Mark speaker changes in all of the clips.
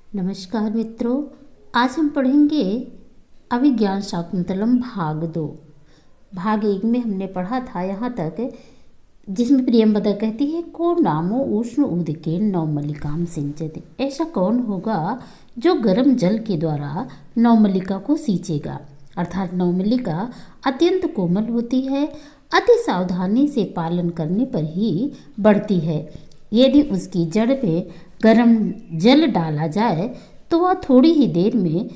Speaker 1: नमस्कार मित्रों, आज हम पढ़ेंगे अभिज्ञान शाकुंतलम भाग 2। भाग 1 में हमने पढ़ा था यहाँ तक, जिसमें प्रियंवदा कहती है को नामो उष्ण उदके नवमल्लिकाम सिंचते। ऐसा कौन होगा जो गर्म जल के द्वारा नवमल्लिका को सींचेगा। अर्थात नवमल्लिका अत्यंत कोमल होती है, अति सावधानी से पालन करने पर ही बढ़ती है। यदि उसकी जड़ पे गर्म जल डाला जाए तो वह थोड़ी ही देर में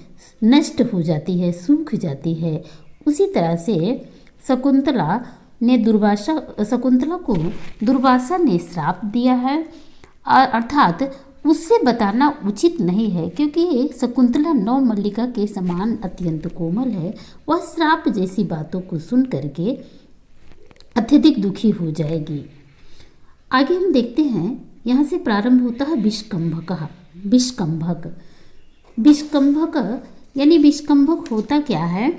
Speaker 1: नष्ट हो जाती है, सूख जाती है। उसी तरह से शकुंतला को दुर्वासा ने श्राप दिया है, अर्थात उससे बताना उचित नहीं है, क्योंकि शकुंतला नवमल्लिका के समान अत्यंत कोमल है। वह श्राप जैसी बातों को सुन करके अत्यधिक दुखी हो जाएगी। आगे हम देखते हैं, यहाँ से प्रारंभ होता है विष्कंभक। यानी विष्कंभक होता क्या है।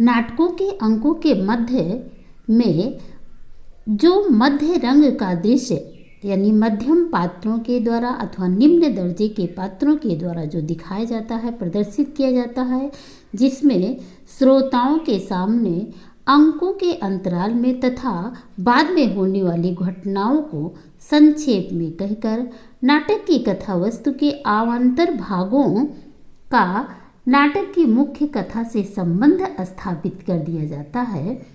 Speaker 1: नाटकों के अंकों के मध्य में जो मध्य रंग का दृश्य, यानी मध्यम पात्रों के द्वारा अथवा निम्न दर्जे के पात्रों के द्वारा जो दिखाया जाता है, प्रदर्शित किया जाता है, जिसमें श्रोताओं के सामने अंकों के अंतराल में तथा बाद में होने वाली घटनाओं को संक्षेप में कहकर नाटक की कथा वस्तु के अवान्तर भागों का नाटक की मुख्य कथा से संबंध स्थापित कर दिया जाता है,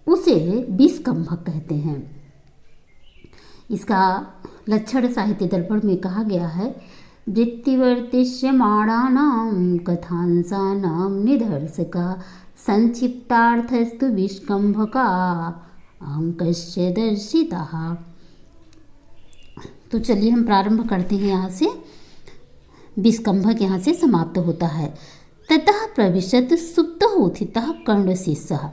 Speaker 1: उसे विष्कंभक कहते हैं। इसका लक्षण साहित्य दर्पण में कहा गया है, वृत्तिवर्तिष्यमाणानां कथांसानां निदर्शका संक्षिप्तार्थस्तु विष्कंभका अंकस्य दर्शितः। तो चलिए हम प्रारंभ करते हैं। यहाँ से विष्कंभक यहाँ से समाप्त होता है। ततः प्रविशत सुप्तः उत्थितः कर्णशिष्यः।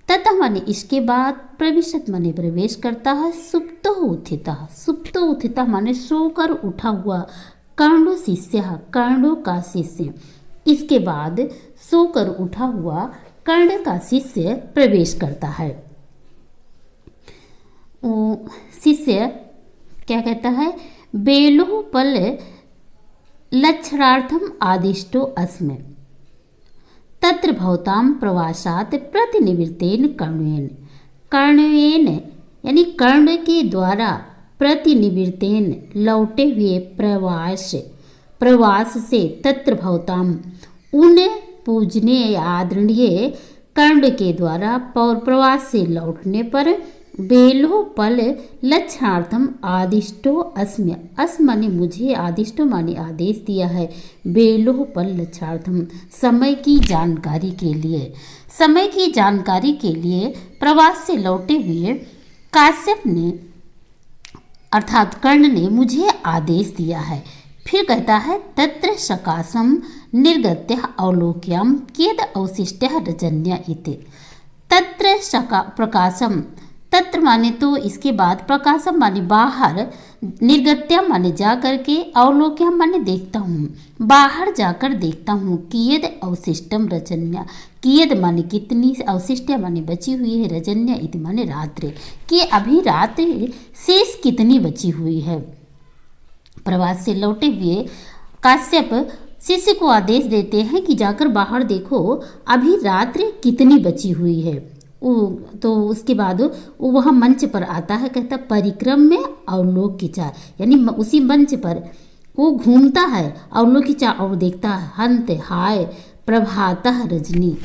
Speaker 1: ततः माने इसके बाद, प्रविशत माने प्रवेश करता है, सुप्तः उत्थितः माने सोकर उठा हुआ, कर्णशिष्यः कर्णों का शिष्य। इसके बाद सोकर उठा हुआ कर्ण का शिष्य प्रवेश करता है। शिष्य क्या कहता है, बेलो पल लक्षणार्थम आदिष्टो अस्मि तत्र भवताम प्रवासात प्रतिनिवृत्तेन कर्णेन यानी कर्ण के द्वारा प्रतिनिवृत्तेन लौटे हुए प्रवास से तत्र भवताम उन पूजनीय आदरणीय कर्ण के द्वारा प्रवास से लौटने पर बेलो पल लक्षणार्थम आदिष्टो अस्म्य। अस् माने मुझे, आदिष्टो माने आदेश दिया है, बेलो पल लक्षणार्थम समय की जानकारी के लिए। समय की जानकारी के लिए प्रवास से लौटे हुए काश्यप ने अर्थात कर्ण ने मुझे आदेश दिया है। फिर कहता है, तत्र सकाशम निर्गत्य अवलोक्यम कियद अवशिष्टः रजन्य इति। तत्र प्रकाशम, तत्र माने तो इसके बाद, प्रकाशम माने बाहर, निर्गत्य माने जा करके, अवलोक्यम माने देखता हूँ, बाहर जाकर देखता हूँ, कियद अवशिष्टम रजन्य, कियद माने कितनी, अवशिष्ट माने बची हुई है, रजन्य इति माने रात्रि, कि अभी रात्रि शेष कितनी बची हुई है। प्रवास से लौटे हुए काश्यप शिष्य को आदेश देते हैं कि जाकर बाहर देखो अभी रात्रि कितनी बची हुई है। तो उसके बाद वो वहाँ मंच पर आता है, कहता परिक्रम में अवलोक चार, यानी उसी मंच पर वो घूमता है, अवलोक चार और देखता है, हंत हाय प्रभातः रजनी,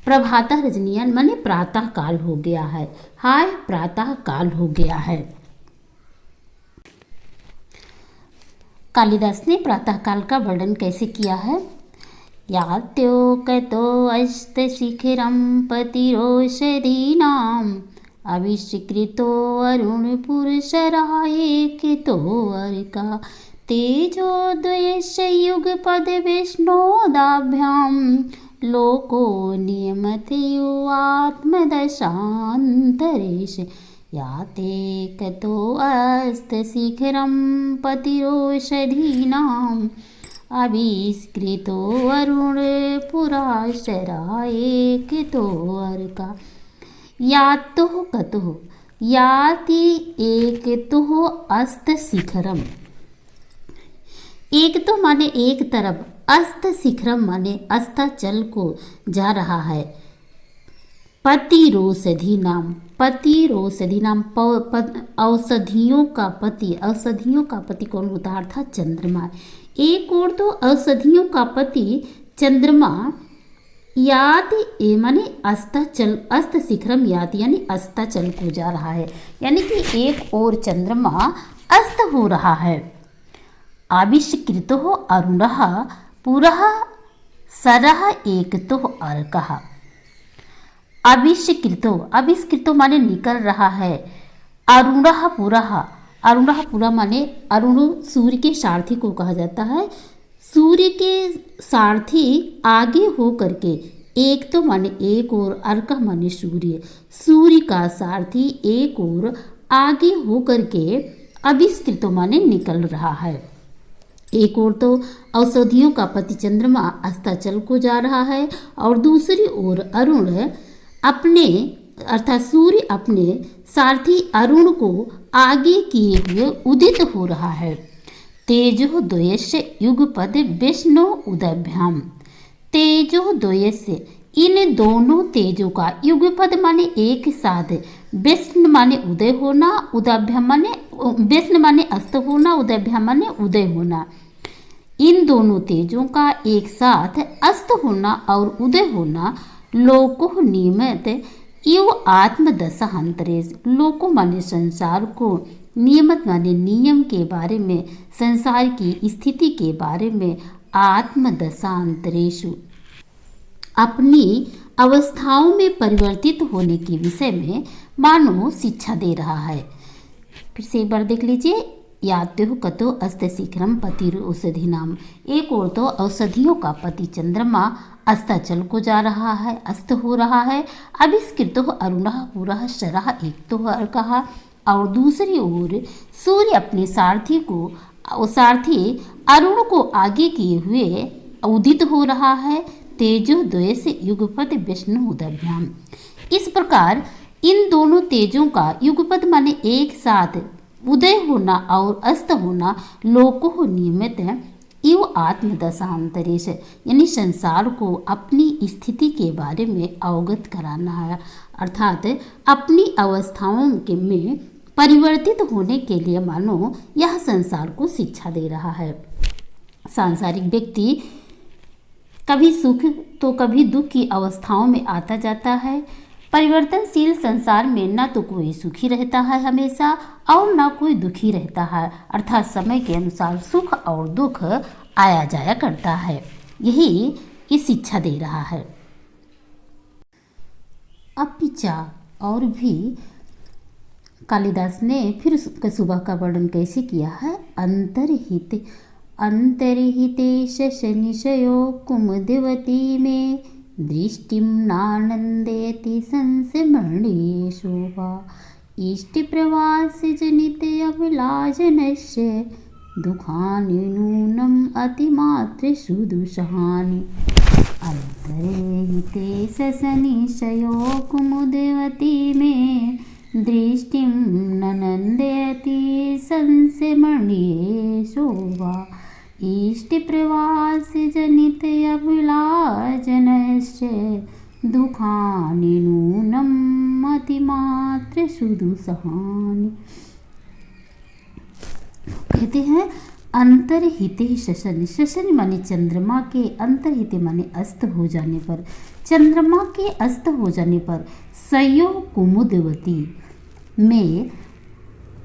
Speaker 1: प्रभातः रजनी माने प्रातः काल हो गया है, हाय प्रातः काल हो गया है। कालिदास ने प्रातः काल का वर्णन कैसे किया है। यात्योकतो अस्तशिखिरं पतिरोषधीनाम् अभिष्कृतो अरुणपुरुषरायेकितो अर्का तेजोद्वयस्य युगपदविष्णोदाभ्यां लोको नियमते आत्मदशान्तरेश याते कतो अस्तशिखरं पतिरोषधीनाम् अभिष्कृतो अरुणपुराशरायेकितो अर्का। यातुः कतुः याति एकतुः अस्तशिखरम्। एक तो माने एक तरफ, अस्त शिखरम माने अस्ताचल को जा रहा है। पतिरोषधि नाम, पतिरोषधि नाम औषधियों का पति, औषधियों का पति कौन होता है? अर्थात चंद्रमा। एक और तो औषधियों का पति चंद्रमा याति माने अस्ताचल, अस्त शिखरम याति यानी अस्ताचल को जा रहा है, यानी कि एक और चंद्रमा अस्त हो रहा है। आविष्कृतो अरुणः पुरः सरः एकतो अर्कः। आविष्कृतो, आविष्कृतो माने निकल रहा है। अरुणः पुरः, अरुणः पुरः माने अरुण सूर्य के सारथी को कहा जाता है। सूर्य के सारथी आगे हो करके, एक तो माने एक और, अर्क माने सूर्य, सूर्य का सारथी एक और आगे हो करके आविष्कृतो माने निकल रहा है। एक और तो औषधियों का पति चंद्रमा अस्ताचल को जा रहा है, और दूसरी ओर अरुण अपने अर्थात सूर्य अपने सारथी अरुण को आगे किए हुए उदित हो रहा है। तेजो द्वयस्य युगपद विष्णु उदभ्याम, तेजो द्वयस्य इन दोनों तेजों का, युगपद माने एक साथ, विष्णु माने उदय होना, उदभ्याम माने विष्णु माने अस्त होना, उदभ्याम माने उदय होना। इन दोनों तेजों का एक साथ अस्त होना और उदय होना लोको नियमित इव आत्मदशांतरेश, लोको माने संसार को, नियमित माने नियम के बारे में, संसार की स्थिति के बारे में, आत्मदशांतरेषु अपनी अवस्थाओं में परिवर्तित होने के विषय में मानो शिक्षा दे रहा है। फिर से एक बार देख लीजिए। यात्यो कतो अस्त शिखरम पतिरोषधि नाम, एक और तो औषधियों का पति चंद्रमा अस्ताचल को जा रहा है, अस्त हो रहा है। आविष्कृतो अरुणः पुरः शरः एकतो अर्कः, और दूसरी ओर सूर्य अपने सारथी को, सारथी अरुण को आगे किए हुए उदित हो रहा है। तेजो द्वयस्य युगपद विष्णु उदभ्याम, इस प्रकार इन दोनों तेजों का युगपद माने एक साथ उदय होना और अस्त होना लोको नियमित इव आत्मदशांतरेश, यानी संसार को अपनी स्थिति के बारे में अवगत कराना है, अर्थात अपनी अवस्थाओं के में परिवर्तित होने के लिए मानो यह संसार को शिक्षा दे रहा है। सांसारिक व्यक्ति कभी सुख तो कभी दुख की अवस्थाओं में आता जाता है। परिवर्तनशील संसार में न तो कोई सुखी रहता है हमेशा और न कोई दुखी रहता है, अर्थात समय के अनुसार सुख और दुख आया जाया करता है। यही ये शिक्षा दे रहा है। अपिचा, और भी कालिदास ने फिर सुबह का वर्णन कैसे किया है? अंतर्हित अंतर्हिते शनिशयो कुमुदवती में दृष्टिं नानंदेति संस्मरणे शोभा इष्टप्रवास जनित अभिलाषनस्य दुखानि नूनम् अतिमात्र सुदुषहानि अंतर्हिते शनिशयो कुमुदवती में दृष्टिं ननंदयति संस्मरणे शोभा इष्टप्रवास जनित अभिलाषनस्य दुखानि नूनम् अतिमात्र सुदुषहानि। कहते हैं अंतर्हिते शशनि, शशनि माने चंद्रमा के, अंतर्हिते माने अस्त हो जाने पर, चंद्रमा के अस्त हो जाने पर सयो कुमुदवती में,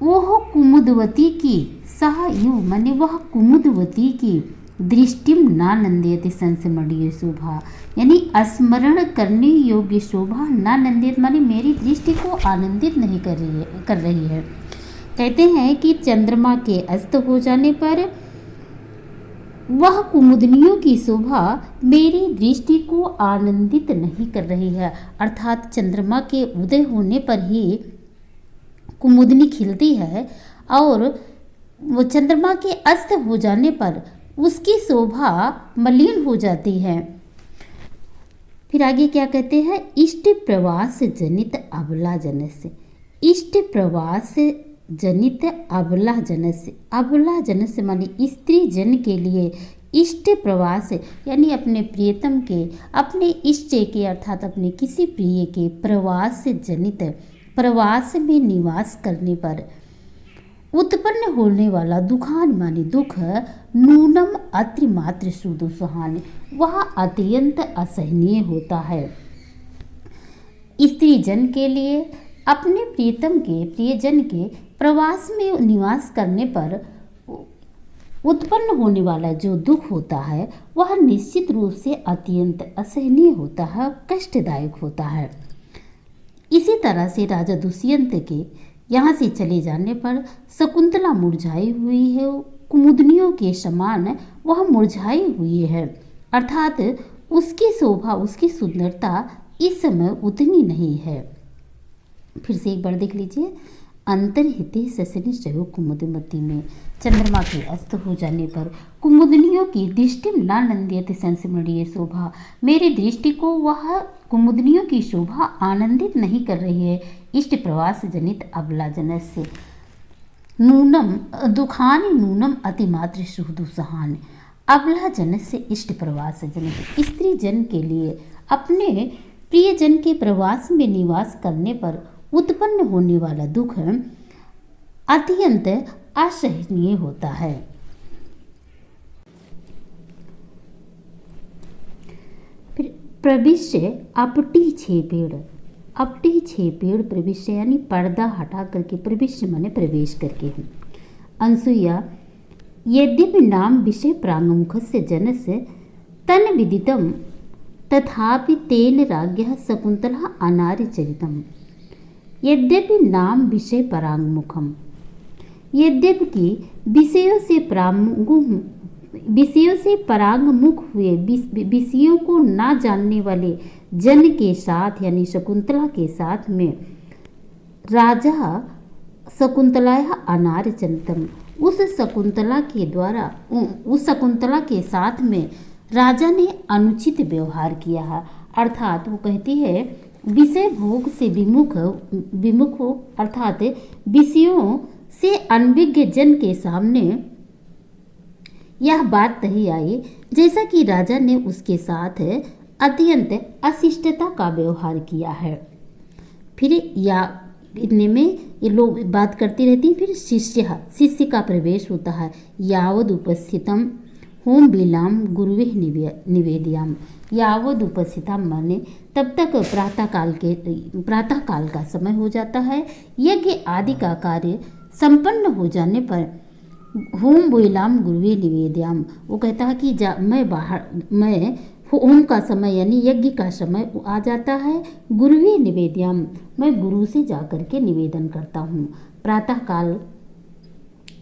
Speaker 1: वह कुमुदवती की, सह यु माने वह कुमुदवती की, दृष्टिम नानंदेति संस्मरणीय शोभा, यानी स्मरण करने योग्य शोभा, नानंदित माने मेरी दृष्टि को आनंदित नहीं कर रही है। कहते हैं कि चंद्रमा के अस्त हो जाने पर वह कुमुदनियों की शोभा मेरी दृष्टि को आनंदित नहीं कर रही है, अर्थात चंद्रमा के उदय होने पर ही कुमुदनी खिलती है और वो चंद्रमा के अस्त हो जाने पर उसकी शोभा मलिन हो जाती है। फिर आगे क्या कहते हैं? इष्ट प्रवास जनित अबला जनस्य, इष्ट प्रवास जनित अबला जनस्य। अबला जनस्य माने स्त्री जन के लिए इष्ट प्रवास यानी अपने प्रियतम के, अपने इष्ट के अर्थात अपने किसी प्रिय के प्रवास से जनित, प्रवास में निवास करने पर उत्पन्न होने वाला दुखान माने दुख, नूनम अतिमात्र सुदुसहान, वह अत्यंत असहनीय होता है। स्त्री जन के लिए अपने प्रियतम के, प्रियजन के प्रवास में निवास करने पर उत्पन्न होने वाला जो दुख होता है वह निश्चित रूप से अत्यंत असहनीय होता है, कष्टदायक होता है। इसी तरह से राजा दुष्यंत के यहाँ से चले जाने पर शकुंतला मुरझाई हुई है, कुमुदनियों के समान वह मुरझाई हुई है, अर्थात उसकी शोभा, उसकी सुंदरता इस समय उतनी नहीं है। फिर से एक बार देख लीजिए। अंतर्हिते शशनि सहयोग कुमुदमती में, चंद्रमा के अस्त हो जाने पर कुमुदनियों की दृष्टि न नंदियते संस्मरणीय शोभा, मेरी दृष्टि को वह कुमुदनियों की शोभा आनंदित नहीं कर रही है। इष्ट प्रवास जनित अबला जनस्य नूनम दुखान नूनम अतिमात्र सुदुसहान। अबला जनस्य इष्ट प्रवास जनित, स्त्री जन के लिए अपने प्रियजन के प्रवास में निवास करने पर उत्पन्न होने वाला दुख अत्यंत असहनीय होता है। फिर प्रविश्य अपटी छेपेड़, अपटी छेपेड़ प्रविश्य यानी पर्दा हटा करके, प्रविश्य माने प्रवेश करके है। अनसुईया यद्यपि नाम विषय प्रांगमुख से जनस्य तन विदितम तथापि तेन राज्ञः शकुंतला अनार्यचरितम। यद्यपि नाम विषय परांगमुखम, यद्यपि विषयों से परांगमुख हुए, विषयों को ना जानने वाले जन के साथ यानी शकुंतला के साथ में राजा शकुंतला अनार्यचरितम, उस शकुंतला के साथ में राजा ने अनुचित व्यवहार किया है। अर्थात वो कहती है विषय भोग से विमुख हो, अर्थात विषयों से अनभिज्ञ जन के सामने यह बात कही आई जैसा कि राजा ने उसके साथ अत्यंत अशिष्टता का व्यवहार किया है। फिर या इतने में ये लोग बात करती रहती हैं। फिर शिष्य का प्रवेश होता है। यावद उपस्थितम होम बिलाम गुरुवे निवेद्याम, यावद उपस्थितम माने तब तक प्रातःकाल का समय हो जाता है। यज्ञ आदि का कार्य संपन्न हो जाने पर होम बोइलाम गुरुवे निवेद्याम, वो कहता है कि मैं होम का समय यानी यज्ञ का समय आ जाता है। गुरुवे निवेद्याम, मैं गुरु से जाकर के निवेदन करता हूँ। प्रातःकाल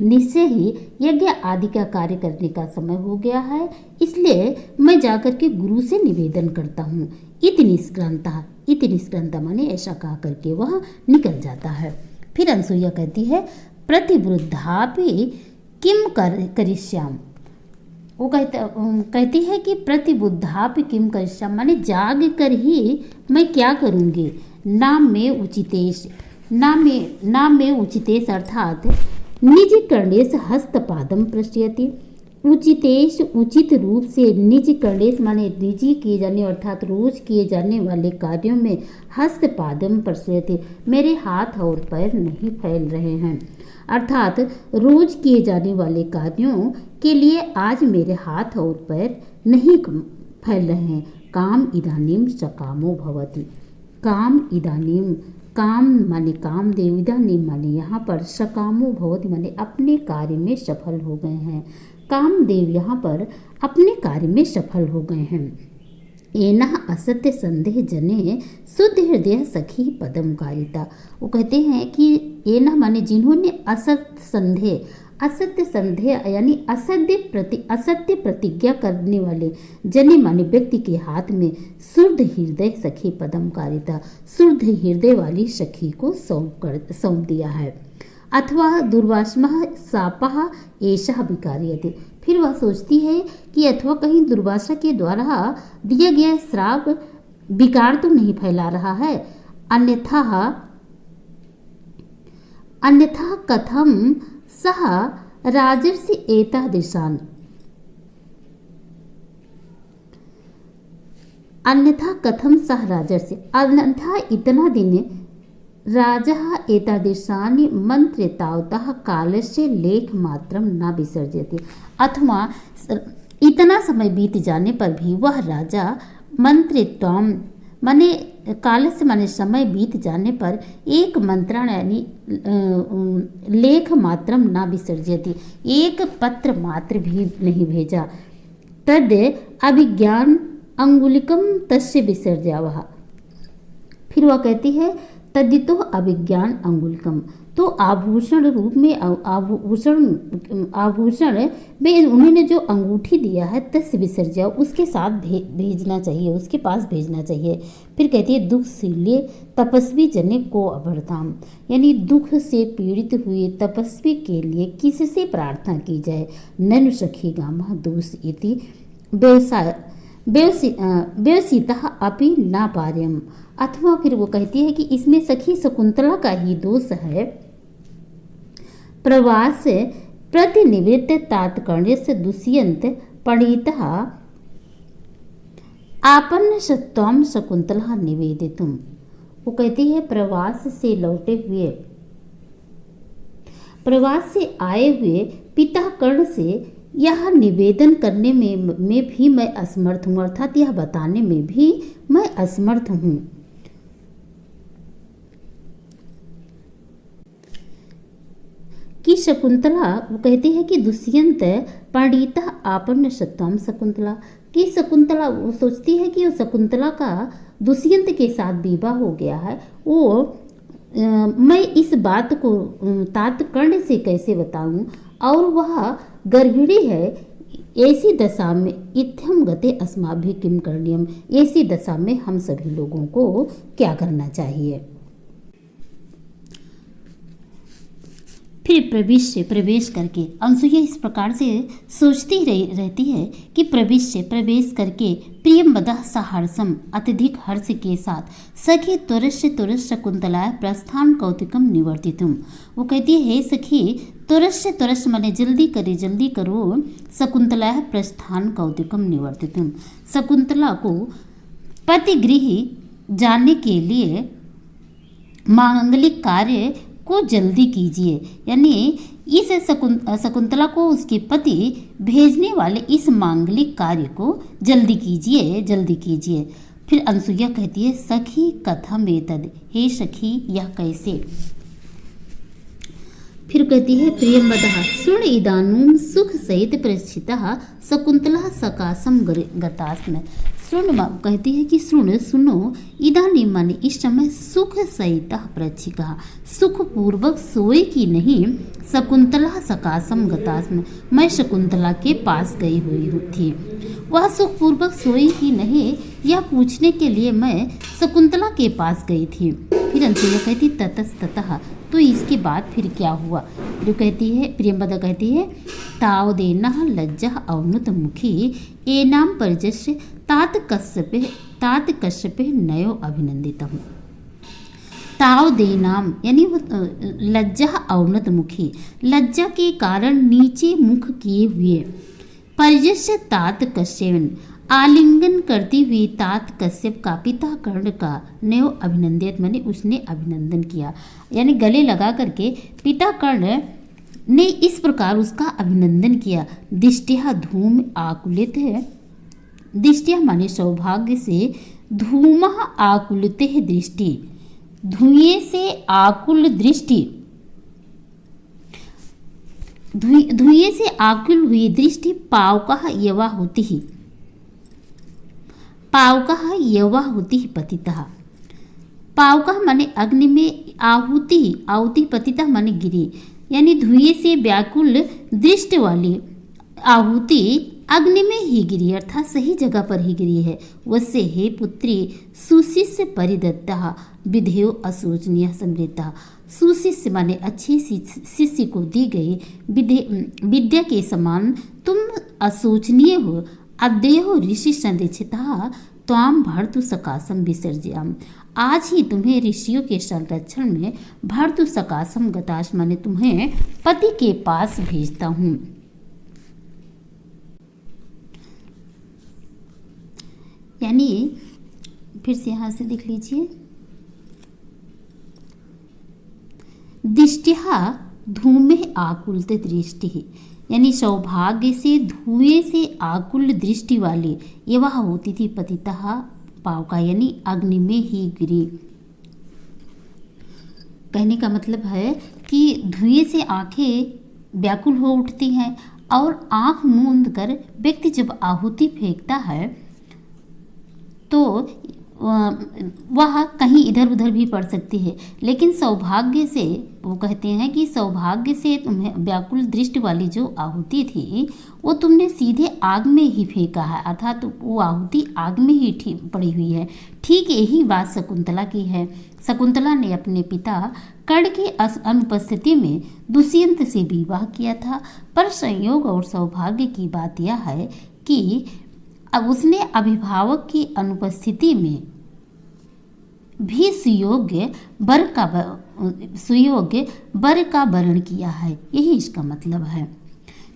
Speaker 1: निश्चय ही यज्ञ आदि का कार्य करने का समय हो गया है, इसलिए मैं जाकर के गुरु से निवेदन करता हूँ। इति निष्क्रांता माने ऐसा कहा करके वह निकल जाता है। फिर अनसुईया कहती है प्रतिवृद्धापि किम करिष्याम, वो कहती है कि प्रतिबुद्धापि किम करिष्याम माने जाग कर ही मैं क्या करूँगी। नाम में उचितेश अर्थात निज कर्णेश हस्तपादम प्रश्यति। उचितेश उचित रूप से, निज कर्णेश माने निजी किए जाने अर्थात रोज किए जाने वाले कार्यों में हस्तपादम प्रश्यति, मेरे हाथ और पैर नहीं फैल रहे हैं, अर्थात रोज किए जाने वाले कार्यों के लिए आज मेरे हाथ और पैर नहीं फैल रहे हैं। काम इदानीम सकामो भवति, काम इदानीम, काम माने कामदेव, इदानीम माने यहाँ पर सकामो भवति माने अपने कार्य में सफल हो गए हैं। कामदेव यहाँ पर अपने कार्य में सफल हो गए हैं। एना असत्य संदेह जने शुद्ध हृदय सखी पदम कारिता, वो कहते हैं कि एना माने जिन्होंने असत्य संदेह यानी असत्य प्रतिज्ञा करने वाले जने माने व्यक्ति के हाथ में शुद्ध हृदय सखी पदम कारिता, शुद्ध हृदय वाली सखी को सौंप दिया है। अथवा दुर्वासमः शापः एषः विकार्यते, फिर वह सोचती है कि अथवा कहीं दुर्वासा के द्वारा दिया गया श्राप विकार तो नहीं फैला रहा है, अन्यथा कथम सह राजर्षि एतादृशान् अन्यथा कथम सह राजर्षि अन्यथा इतना दिन राजा एतादृशानि मंत्र तावतः कालस्य लेख मात्रम न विसर्जयति। अथवा इतना समय बीत जाने पर भी वह राजा मंत्रित्वम माने कालस्य माने समय बीत जाने पर एक मंत्रण यानी लेख मात्रम न विसर्जयति, एक पत्र मात्र भी नहीं भेजा। तद अभिज्ञान अंगुलिकम तस्य विसर्जावः। फिर वह कहती है तद्दितो अभिज्ञान अंगुलिकम, तो आभूषण रूप में आभूषण में उन्होंने जो अंगूठी दिया है तस्य विसर्जा, उसके साथ भेजना चाहिए, उसके पास भेजना चाहिए। फिर कहती है दुखशील्य तपस्वी जने को अभरताम, यानी दुख से पीड़ित हुए तपस्वी के लिए किससे प्रार्थना की जाए। ननु सखी गामः दोष इति व्यवसिता अपि न पार्यम। अथवा फिर वो कहती है कि इसमें सखी शकुंतला का ही दोष है। प्रवास प्रतिनिवृत्त तात्कर्ण्यस्य दुष्यंत पणितः आपन्न सत्वम शकुंतला निवेदितुम। वो कहती है प्रवास से आए हुए पिता कर्ण से यह निवेदन करने में भी मैं असमर्थ हूँ, अर्थात यह बताने में भी मैं असमर्थ हूँ। कि शकुंतला वो कहती है कि दुष्यंत पंडिता आपन्न सत्वम शकुंतला, कि शकुंतला वो सोचती है कि वो शकुंतला का दुष्यंत के साथ विवाह हो गया है, वो मैं इस बात को तात्कर्ण से कैसे बताऊं, और वह गर्भिणी है। ऐसी दशा में इत्थम गते अस्माभिः किम करणीयम, ऐसी दशा में हम सभी लोगों को क्या करना चाहिए। फिर प्रवेश करके अनसुईया इस प्रकार से सोचती रहती है कि प्रवेश करके प्रियंवदः सहर्षम अत्यधिक हर्ष के साथ सखी त्वरस्य शकुंतला प्रस्थान कौतिकम निवर्तितुम। वो कहती है हे सखी त्वरस्य माने जल्दी करो शकुंतला प्रस्थान कौतिकम निवर्तितुम, शकुंतला को पतिगृह जाने के लिए मांगलिक कार्य को जल्दी कीजिए, यानी इस शकुंतला को उसके पति भेजने वाले इस मांगलिक कार्य को जल्दी कीजिए। फिर अनसुईया कहती है सखी कथम एतद, हे सखी यह कैसे। फिर कहती है प्रियंवदः सुन इदानुम सुख सहित प्रस्थितः शकुंतला सकाशम गतास्म। सुन कहती है कि सुनो इदानी माने इस समय सुख सहित प्रच्छिका, सुख पूर्वक सोए की नहीं, शकुंतला सकाशम गतास्म, मैं शकुंतला के पास गई हुई थी। वह सुख पूर्वक सोई की नहीं यह पूछने के लिए मैं शकुंतला के पास गई थी। फिर अनसुईया कहती ततस्ततः, तो इसके बाद फिर क्या हुआ। जो कहती है प्रियंवदा कहती है तावदेना लज्जा अवनुत मुखी एनाम परिजस्य तात कश्यपे नयो अभिनंदितम। तावदेनाम यानी लज्जा अवनत मुखी, लज्जा के कारण नीचे मुख किए हुए, परिजस्य तात कश्यप आलिंगन करती हुई तात कश्यप का पिता कर्ण का नयो अभिनंदित माने उसने अभिनंदन किया, यानी गले लगा करके पिता कर्ण ने इस प्रकार उसका अभिनंदन किया। दिष्टिया धूम आकुलित है, दिष्टिया माने सौभाग्य से, धूम आकुलित है दृष्टि, धुएं से आकुल दृष्टि, धुएं से आकुल हुई दृष्टि पावकः यवा होती ही, पावकः यवा होती ही पतितः। पावकः माने अग्नि में आहुति पतितः माने गिरी, यानी धुएं से व्याकुल दृष्टि वाली आहुति अग्नि में ही गिरी, अर्थात सही जगह पर ही गिरी है। वस्य हे पुत्री सुशिष्य परिदत्ता विधेयो अशोचनीय समृद्धा, सुशिष्य माने अच्छे शिष्य को दी गई विद्या के समान तुम अशोचनीय हो। अद्य हो ऋषि संरक्षिता त्वाम भर्तु सकाशम विसर्जयाम, आज ही तुम्हें ऋषियों के संरक्षण में भर्तु सकाशम गताश माने तुम्हें पति के पास भेजता हूँ। यानी फिर से यहाँ से देख लीजिए, दृष्टिहा धूमे आकुलित दृष्टि, यानी सौभाग्य से धुएं से आकुल दृष्टि वाली ये वह होती थी पतिता पाव का, यानी अग्नि में ही गिरी। कहने का मतलब है कि धुएं से आंखें व्याकुल हो उठती हैं और आंख मूंद कर व्यक्ति जब आहुति फेंकता है तो वह कहीं इधर उधर भी पड़ सकती है, लेकिन सौभाग्य से, वो कहते हैं कि सौभाग्य से तुम्हें व्याकुल दृष्टि वाली जो आहुति थी वो तुमने सीधे आग में ही फेंका है, अर्थात वो आहुति आग में ही पड़ी हुई है। ठीक यही बात शकुंतला की है। शकुंतला ने अपने पिता कर्ण की अनुपस्थिति में दुष्यंत से विवाह किया था, पर संयोग और सौभाग्य की बात यह है कि अब उसने अभिभावक की अनुपस्थिति में भी सुयोग्य वर का वर्ण किया है, यही इसका मतलब है।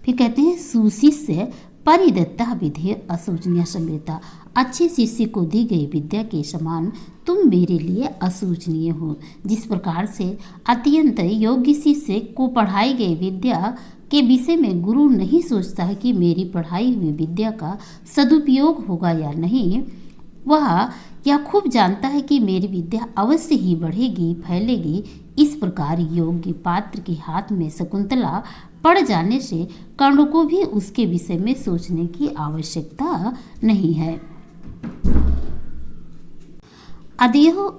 Speaker 1: फिर कहते हैं सुशिष्य परिदत्ता विधेय असूचनीय समृता, अच्छे शिष्य को दी गई विद्या के समान तुम मेरे लिए असूचनीय हो। जिस प्रकार से अत्यंत योग्य शिष्य को पढ़ाई गई विद्या के विषय में गुरु नहीं सोचता है कि मेरी पढ़ाई हुई विद्या का सदुपयोग होगा या नहीं, वह यह खूब जानता है कि मेरी विद्या अवश्य ही बढ़ेगी फैलेगी। इस प्रकार योग्य पात्र के हाथ में शकुंतला पड़ जाने से कर्ण को भी उसके विषय में सोचने की आवश्यकता नहीं है। अद्यो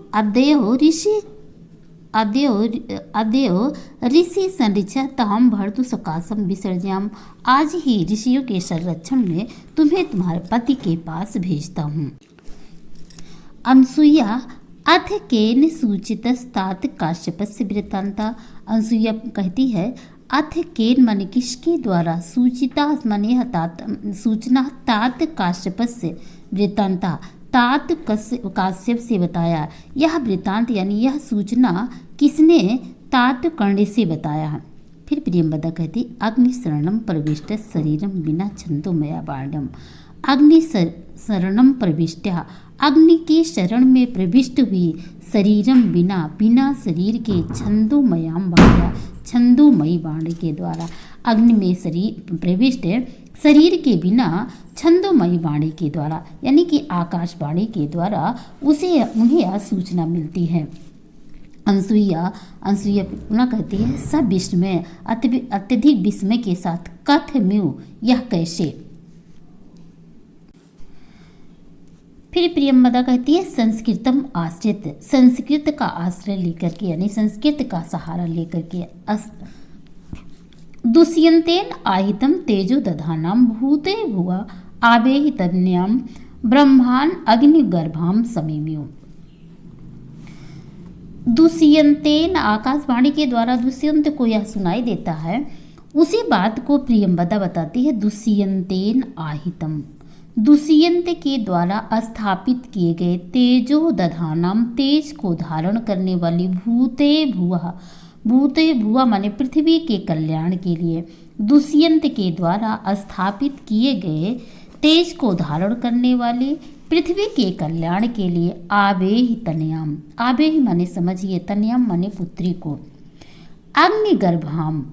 Speaker 1: ऋषि संरक्षा तहम भर्तु सकाशम विसर्जयाम, आज ही ऋषियों के संरक्षण में तुम्हें तुम्हारे पति के पास भेजता हूँ। अनसुईया अथ केन सूचितस्तात काश्यपस्य वृत्तांता, अनसुईया कहती है अथ केन माने किसके द्वारा, सूचिता माने सूचना, तात काश्यपस्य वृत्तांता, तात काश्यप से बताया। यह वृत्तांत यानी यह सूचना किसने, तात कर्ण से बताया। फिर प्रियंवदा कहती अग्नि शरणम प्रविष्ट शरीरम बिना छंदोमया बाण्यम, अग्नि शरणम प्रविष्ट, अग्नि के शरण में प्रविष्ट हुई, शरीरम बिना शरीर के, छंदोमयाम बाण्या, छंदोमयी बाण के द्वारा, अग्नि में शरीर प्रविष्ट शरीर के बिना छंदोमयी वाणी के द्वारा, यानी कि आकाशवाणी के द्वारा उन्हें यह सूचना मिलती है। अनसुईया पुनः कहती है सब विस्मय, अत्यधिक विस्मय के साथ कथम्यु, यह कैसे। फिर प्रियंवदा कहती है संस्कृतम आश्रित, संस्कृत का आश्रय लेकर के, यानी संस्कृत का सहारा लेकर के, दुष्यंतेन आहितम तेजो दधानाम भूते भुआ आवेहितन्याम ब्रह्मान अग्निगर्भाम समीम्यो। दुष्यंतेन, आकाशवाणी के द्वारा दुष्यंत को यह सुनाई देता है। उसी बात को प्रियंवदा बताती है दुष्यंतेन आहितम, दुष्यंत के द्वारा स्थापित किए गए, तेजो दधानाम, तेज को धारण करने वाली, भूते भुआ माने पृथ्वी के कल्याण के लिए, दुष्यंत के द्वारा स्थापित किए गए तेज को धारण करने वाले पृथ्वी के कल्याण के लिए, आवेहि तनयाम, आवेहि माने समझिए, तनयाम माने पुत्री को, अग्निगर्भाम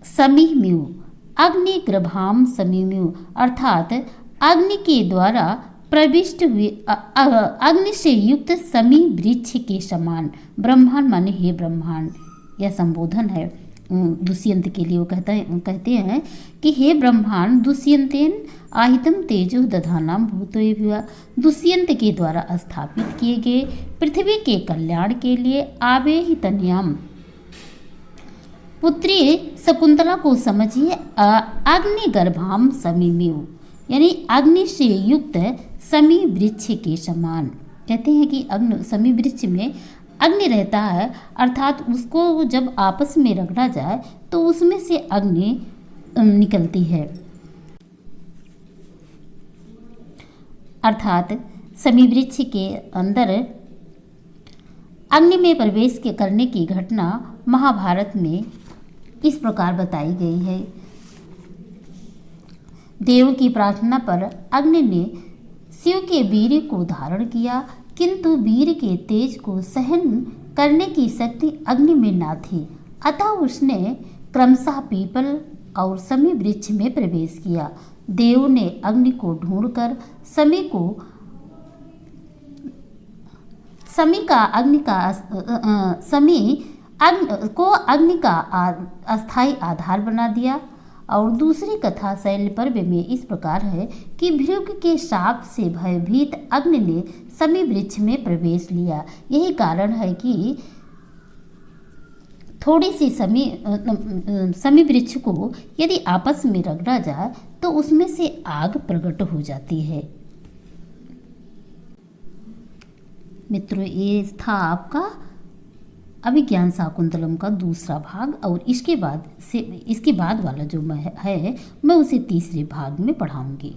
Speaker 1: समीम्यु, अग्निगर्भाम समीम्यु अर्थात अग्नि के द्वारा प्रविष्ट हुए, अग्नि से युक्त समी वृक्ष के समान, ब्रह्मांड माने हे ब्रह्मांड, यह संबोधन है दुष्यंत के लिए। वो कहते हैं कि हे ब्रह्मांड, दुष्यंतेन आहितम तेजो दधानाम भूते भुआ, दुष्यंत के द्वारा स्थापित किए गए पृथ्वी के कल्याण के लिए, आवेहि तनयाम, पुत्री शकुंतला को समझिए, अग्निगर्भाम समीम्यु, यानी अग्नि से युक्त समी वृक्ष के समान। कहते हैं कि समी वृक्ष में अग्नि रहता है, अर्थात उसको जब आपस में रगड़ा जाए तो उसमें से अग्नि निकलती है। अर्थात समी वृक्ष के अंदर अग्नि में प्रवेश करने की घटना महाभारत में इस प्रकार बताई गई है। देव की प्रार्थना पर अग्नि ने शिव के वीर्य को धारण किया, किंतु वीर के तेज को सहन करने की शक्ति अग्नि में न थी। अतः उसने क्रमशः पीपल और समी वृक्ष में प्रवेश किया। देव ने अग्नि को ढूंढकर समी को अग्नि का अस्थायी आधार बना दिया। और दूसरी कथा शैल पर्व में इस प्रकार है कि भृगु के शाप से भयभीत अग्नि ने समी वृक्ष में प्रवेश लिया। यही कारण है कि थोड़ी सी समी वृक्ष को यदि आपस में रगड़ा जाए तो उसमें से आग प्रकट हो जाती है। मित्रों, ये था आपका अभिज्ञान शाकुंतलम का दूसरा भाग, और इसके बाद वाला जो है मैं उसे तीसरे भाग में पढ़ाऊंगी।